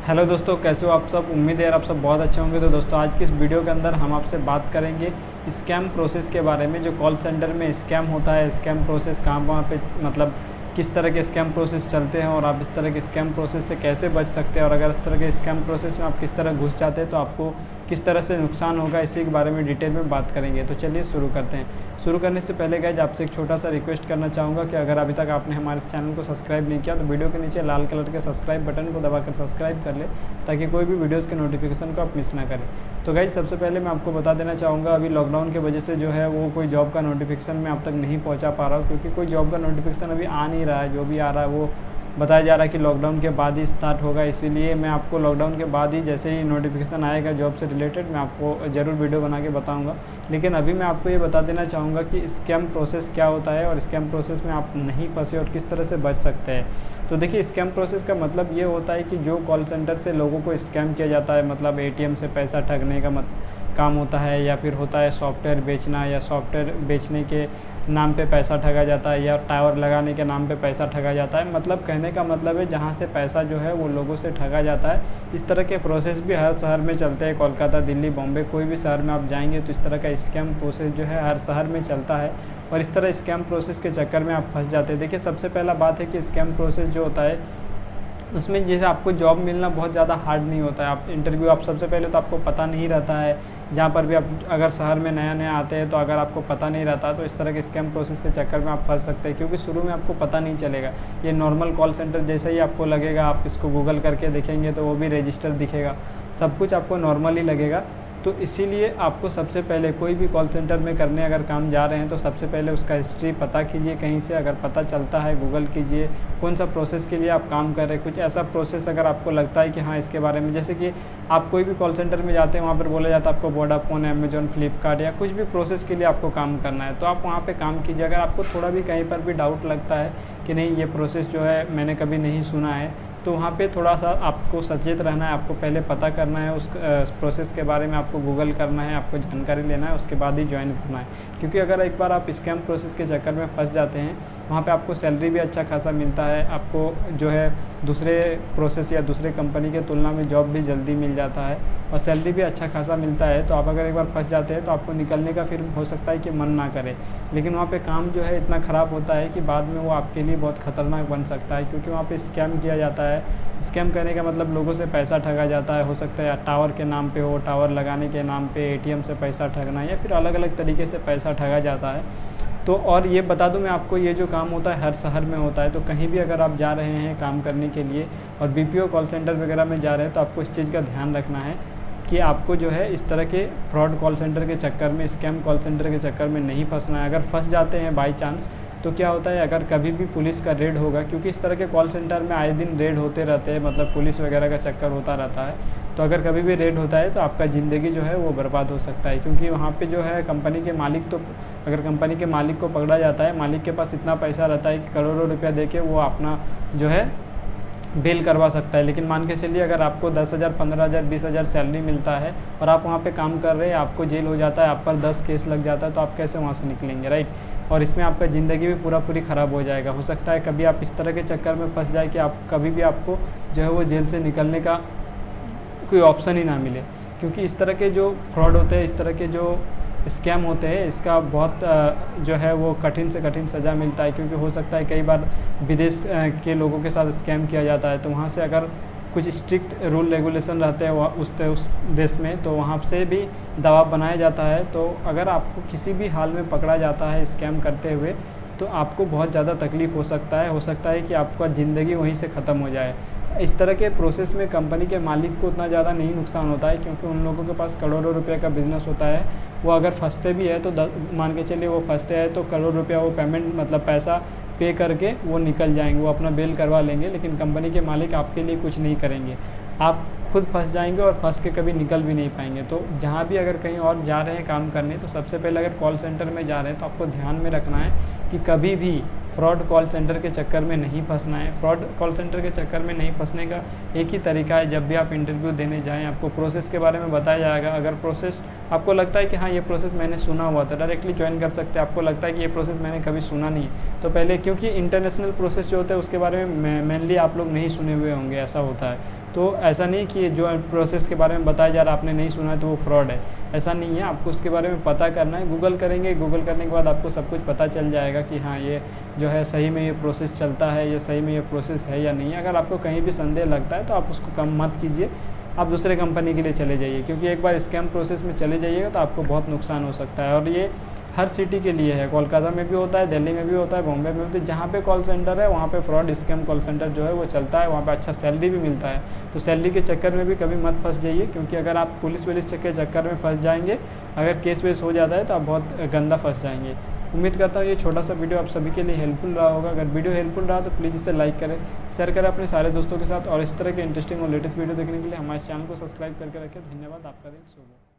Hello दोस्तों, कैसे हो आप सब। उम्मीद है यार आप सब बहुत अच्छे होंगे। तो दोस्तों आज की इस वीडियो के अंदर हम आपसे बात करेंगे स्कैम प्रोसेस के बारे में। जो कॉल सेंटर में स्कैम होता है, स्कैम प्रोसेस कहाँ पे मतलब किस तरह के स्कैम प्रोसेस चलते हैं और आप इस तरह के स्कैम प्रोसेस से कैसे बच सकते हैं, और अगर इस तरह के स्कैम प्रोसेस में आप किस तरह घुस जाते हैं तो आपको किस तरह से नुकसान होगा, इसी के बारे में डिटेल में बात करेंगे। तो चलिए शुरू करते हैं। शुरू करने से पहले गाइज आपसे एक छोटा सा रिक्वेस्ट करना चाहूँगा कि अगर अभी तक आपने हमारे चैनल को सब्सक्राइब नहीं किया तो वीडियो के नीचे लाल कलर के सब्सक्राइब बटन को दबाकर सब्सक्राइब कर ले, ताकि कोई भी वीडियोज़ के नोटिफिकेशन को आप मिस ना करें। तो गाइज सबसे पहले मैं आपको बता देना चाहूँगा, अभी लॉकडाउन की वजह से जो है वो कोई जॉब का नोटिफिकेशन मैं अब तक नहीं पहुँचा पा रहा हूँ, क्योंकि कोई जॉब का नोटिफिकेशन अभी आ नहीं रहा है। जो भी आ रहा है वो बताया जा रहा है कि लॉकडाउन के बाद ही स्टार्ट होगा। इसीलिए मैं आपको लॉकडाउन के बाद ही जैसे ही नोटिफिकेशन आएगा जॉब से रिलेटेड, मैं आपको ज़रूर वीडियो बना के बताऊंगा। लेकिन अभी मैं आपको ये बता देना चाहूँगा कि स्कैम प्रोसेस क्या होता है और स्कैम प्रोसेस में आप नहीं फंसे और किस तरह से बच सकते हैं। तो देखिए, स्कैम प्रोसेस का मतलब ये होता है कि जो कॉल सेंटर से लोगों को स्कैम किया जाता है, मतलब एटीएम से पैसा ठगने का काम होता है, या फिर होता है सॉफ्टवेयर बेचना, या सॉफ्टवेयर बेचने के नाम पे पैसा ठगा जाता है, या टावर लगाने के नाम पे पैसा ठगा जाता है। मतलब कहने का मतलब है जहाँ से पैसा जो है वो लोगों से ठगा जाता है। इस तरह के प्रोसेस भी हर शहर में चलते हैं। कोलकाता, दिल्ली, बॉम्बे, कोई भी शहर में आप जाएंगे तो इस तरह का स्कैम प्रोसेस जो है हर शहर में चलता है, और इस तरह स्कैम प्रोसेस के चक्कर में आप फंस जाते हैं। देखिए, सबसे पहला बात है कि स्कैम प्रोसेस जो होता है उसमें जैसे आपको जॉब मिलना बहुत ज़्यादा हार्ड नहीं होता है। आप इंटरव्यू, आप सबसे पहले तो आपको पता नहीं रहता है, जहाँ पर भी आप अगर शहर में नया नया आते हैं तो अगर आपको पता नहीं रहता तो इस तरह के स्कैम प्रोसेस के चक्कर में आप फंस सकते हैं, क्योंकि शुरू में आपको पता नहीं चलेगा। ये नॉर्मल कॉल सेंटर जैसे ही आपको लगेगा, आप इसको गूगल करके देखेंगे तो वो भी रजिस्टर दिखेगा, सब कुछ आपको नॉर्मल ही लगेगा। तो इसीलिए आपको सबसे पहले कोई भी कॉल सेंटर में करने अगर काम जा रहे हैं तो सबसे पहले उसका हिस्ट्री पता कीजिए कहीं से। अगर पता चलता है गूगल कीजिए कौन सा प्रोसेस के लिए आप काम कर रहे हैं। कुछ ऐसा प्रोसेस अगर आपको लगता है कि हाँ इसके बारे में, जैसे कि आप कोई भी कॉल सेंटर में जाते हैं वहाँ पर बोला जाता है आपको वोडाफोन, अमेजॉन, फ्लिपकार्ट या कुछ भी प्रोसेस के लिए आपको काम करना है, तो आप वहाँ पर काम कीजिए। अगर आपको थोड़ा भी कहीं पर भी डाउट लगता है कि नहीं ये प्रोसेस जो है मैंने कभी नहीं सुना है, तो वहाँ पे थोड़ा सा आपको सचेत रहना है। आपको पहले पता करना है उस प्रोसेस के बारे में, आपको गूगल करना है, आपको जानकारी लेना है, उसके बाद ही ज्वाइन करना है। क्योंकि अगर एक बार आप स्कैम प्रोसेस के चक्कर में फंस जाते हैं, वहाँ पे आपको सैलरी भी अच्छा खासा मिलता है, आपको जो है दूसरे प्रोसेस या दूसरे कंपनी के तुलना में जॉब भी जल्दी मिल जाता है और सैलरी भी अच्छा खासा मिलता है। तो आप अगर एक बार फंस जाते हैं तो आपको निकलने का फिर हो सकता है कि मन ना करे, लेकिन वहाँ पे काम जो है इतना ख़राब होता है कि बाद में वो आपके लिए बहुत ख़तरनाक बन सकता है, क्योंकि वहाँ पे स्कैम किया जाता है। स्कैम करने का मतलब लोगों से पैसा ठगा जाता है। हो सकता है टावर के नाम पे हो, टावर लगाने के नाम पे एटीएम से पैसा ठगना, या फिर अलग अलग तरीके से पैसा ठगा जाता है। तो और ये बता दूं मैं आपको, ये जो काम होता है हर शहर में होता है। तो कहीं भी अगर आप जा रहे हैं काम करने के लिए और बीपीओ कॉल सेंटर वगैरह में जा रहे हैं तो आपको इस चीज़ का ध्यान रखना है कि आपको जो है इस तरह के फ्रॉड कॉल सेंटर के चक्कर में, स्कैम कॉल सेंटर के चक्कर में नहीं फंसना है। अगर फंस जाते हैं बाई चांस तो क्या होता है, अगर कभी भी पुलिस का रेड होगा, क्योंकि इस तरह के कॉल सेंटर में आए दिन रेड होते रहते हैं, मतलब पुलिस वगैरह का चक्कर होता रहता है। तो अगर कभी भी रेड होता है तो आपका ज़िंदगी जो है वो बर्बाद हो सकता है, क्योंकि वहाँ पे जो है कंपनी के मालिक, तो अगर कंपनी के मालिक को पकड़ा जाता है, मालिक के पास इतना पैसा रहता है कि करोड़ों रुपया देके वो अपना जो है बेल करवा सकता है। लेकिन मान के चलिए अगर आपको 10,000, 15,000, 20,000 सैलरी मिलता है और आप वहाँ पे काम कर रहे हैं, आपको जेल हो जाता है, आप पर 10 केस लग जाता है, तो आप कैसे वहाँ से निकलेंगे, राइट। और इसमें आपका ज़िंदगी भी पूरी ख़राब हो जाएगा। हो सकता है कभी आप इस तरह के चक्कर में फंस जाए कि आप कभी भी आपको जो है वो जेल से निकलने का कोई ऑप्शन ही ना मिले, क्योंकि इस तरह के जो फ्रॉड होते हैं, इस तरह के जो स्कैम होते हैं, इसका बहुत जो है वो कठिन से कठिन सज़ा मिलता है। क्योंकि हो सकता है कई बार विदेश के लोगों के साथ स्कैम किया जाता है, तो वहाँ से अगर कुछ स्ट्रिक्ट रूल रेगुलेशन रहते हैं उस देश में, तो वहाँ से भी दबाव बनाया जाता है। तो अगर आपको किसी भी हाल में पकड़ा जाता है स्कैम करते हुए तो आपको बहुत ज़्यादा तकलीफ़ हो सकता है कि आपका ज़िंदगी वहीं से ख़त्म हो जाए। इस तरह के प्रोसेस में कंपनी के मालिक को उतना ज़्यादा नहीं नुकसान होता है, क्योंकि उन लोगों के पास करोड़ों रुपए का बिजनेस होता है। वो अगर फंसते भी है तो मान के चलिए वो फंसते हैं तो करोड़ रुपया वो पेमेंट, मतलब पैसा पे करके वो निकल जाएंगे, वो अपना बेल करवा लेंगे। लेकिन कंपनी के मालिक आपके लिए कुछ नहीं करेंगे, आप खुद फंस जाएंगे और फंस के कभी निकल भी नहीं पाएंगे। तो जहाँ भी अगर कहीं और जा रहे हैं काम करने, तो सबसे पहले अगर कॉल सेंटर में जा रहे हैं तो आपको ध्यान में रखना है कि कभी भी फ्रॉड कॉल सेंटर के चक्कर में नहीं फंसना है। फ्रॉड कॉल सेंटर के चक्कर में नहीं फंसने का एक ही तरीका है, जब भी आप इंटरव्यू देने जाएं आपको प्रोसेस के बारे में बताया जाएगा। अगर प्रोसेस आपको लगता है कि हाँ ये प्रोसेस मैंने सुना हुआ, तो डायरेक्टली ज्वाइन कर सकते हैं। आपको लगता है कि ये प्रोसेस मैंने कभी सुना नहीं, तो पहले, क्योंकि इंटरनेशनल प्रोसेस जो होता है उसके बारे में मेनली आप लोग नहीं सुने हुए होंगे, ऐसा होता है। तो ऐसा नहीं कि जो प्रोसेस के बारे में बताया जा रहा है आपने नहीं सुना है तो वो फ्रॉड है, ऐसा नहीं है। आपको उसके बारे में पता करना है, गूगल करेंगे, गूगल करने के बाद आपको सब कुछ पता चल जाएगा कि हाँ ये जो है सही में ये प्रोसेस चलता है, या सही में ये प्रोसेस है या नहीं है। अगर आपको कहीं भी संदेह लगता है तो आप उसको कम मत कीजिए, आप दूसरे कंपनी के लिए चले जाइए, क्योंकि एक बार स्कैम प्रोसेस में चले जाइएगा तो आपको बहुत नुकसान हो सकता है। और ये हर सिटी के लिए है, कोलकाता में भी होता है, दिल्ली में भी होता है, बॉम्बे में भी। जहाँ पे कॉल सेंटर है वहाँ पे फ्रॉड स्कैम कॉल सेंटर जो है वो चलता है, वहाँ पे अच्छा सैलरी भी मिलता है। तो सैलरी के चक्कर में भी कभी मत फंस जाइए, क्योंकि अगर आप पुलिस वुलिस के चक्कर में फंस जाएंगे, अगर केस वेस हो जाता है तो आप बहुत गंदा फंस जाएंगे। उम्मीद करता हूँ ये छोटा सा वीडियो आप सभी के लिए हेल्पफुल रहा होगा। अगर वीडियो हेल्पफुल रहा तो प्लीज़ इसे लाइक करें, शेयर करें अपने सारे दोस्तों के साथ, और इस तरह के इंटरेस्टिंग और लेटेस्ट वीडियो देखने के लिए हमारे चैनल को सब्सक्राइब करके रखें। धन्यवाद, आपका दिन शुभ हो।